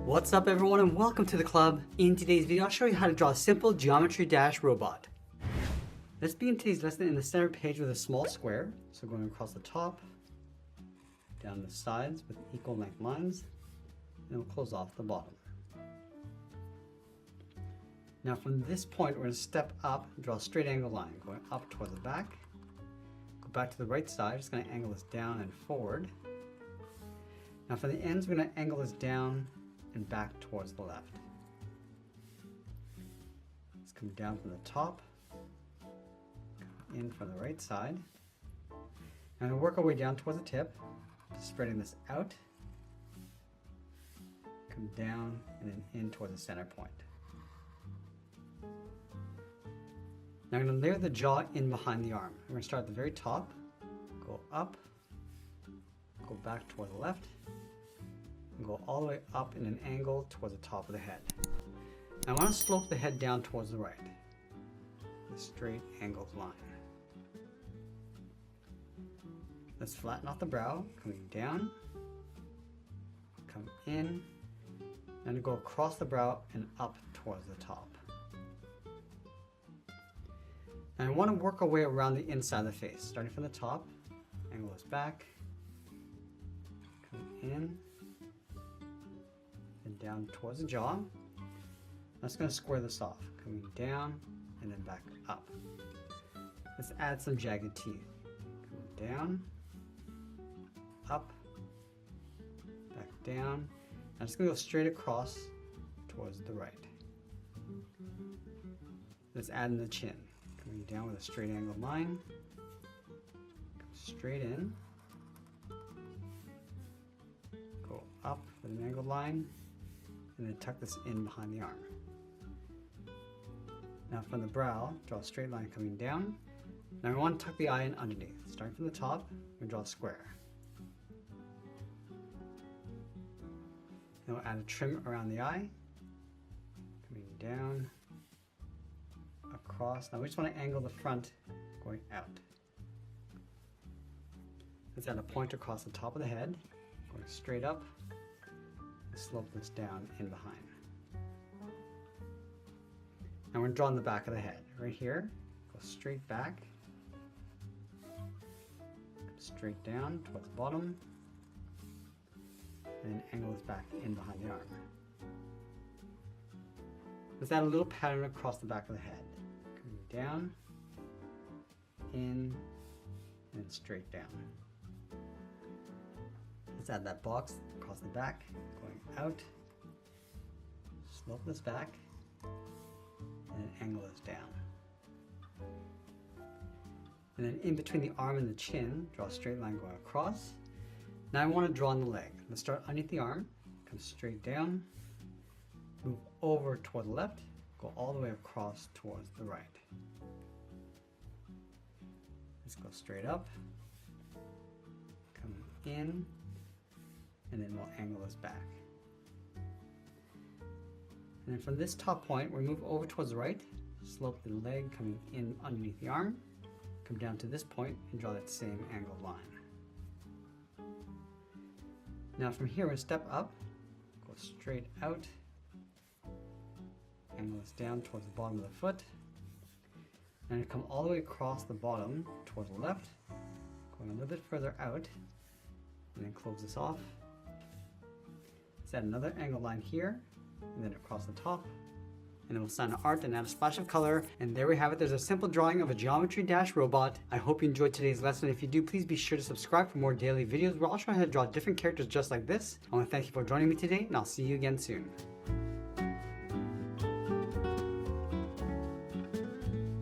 What's up everyone and welcome to the club. In today's video I'll show you how to draw a simple geometry dash robot. Let's begin today's lesson in the center page with a small square. So going across the top, down the sides with equal length lines, and we'll close off the bottom. Now from this point we're going to step up and draw a straight angle line going up towards the back. Go back to the right side, just going to angle this down and forward. Now from the ends we're going to angle this down and back towards the left. Let's come down from the top, come in from the right side, and we'll work our way down towards the tip, spreading this out, come down and then in towards the center point. Now I'm going to layer the jaw in behind the arm. We're going to start at the very top, go up, go back toward the left, and go all the way up in an angle towards the top of the head. Now I want to slope the head down towards the right, a straight angled line. Let's flatten off the brow, coming down, come in, and go across the brow and up towards the top. And I want to work our way around the inside of the face, starting from the top, angle this back, come in, and down towards the jaw. That's going to square this off, coming down and then back up. Let's add some jagged teeth. Coming down, up, back down. I'm just going to go straight across towards the right. Let's add in the chin. Coming down with a straight angled line, go straight in, go up with an angled line, and then tuck this in behind the arm. Now from the brow, draw a straight line coming down. Now we want to tuck the eye in underneath. Starting from the top, we draw a square. Then we'll add a trim around the eye, coming down, across. Now we just want to angle the front going out. Let's add a point across the top of the head, going straight up, and slope this down in behind. Now we're going to draw on the back of the head. Right here, go straight back, straight down towards the bottom, and then angle this back in behind the arm. Let's add a little pattern across the back of the head. Down, in, and straight down. Let's add that box across the back, going out, slope this back, and then angle this down. And then in between the arm and the chin, draw a straight line going across. Now I want to draw on the leg. Let's start underneath the arm, come straight down, move over toward the left, go all the way across towards the right. Let's go straight up, come in, and then we'll angle this back. And then from this top point, we'll move over towards the right, slope the leg coming in underneath the arm, come down to this point and draw that same angled line. Now from here, we'll step up, go straight out, angle this down towards the bottom of the foot, and come all the way across the bottom towards the left, going a little bit further out, and then close this off. Let's add another angled line here, and then across the top, and then we'll sign art and add a splash of color. And there we have it. There's a simple drawing of a geometry dash robot. I hope you enjoyed today's lesson. If you do, please be sure to subscribe for more daily videos where I'll show you how to draw different characters just like this. I want to thank you for joining me today, and I'll see you again soon.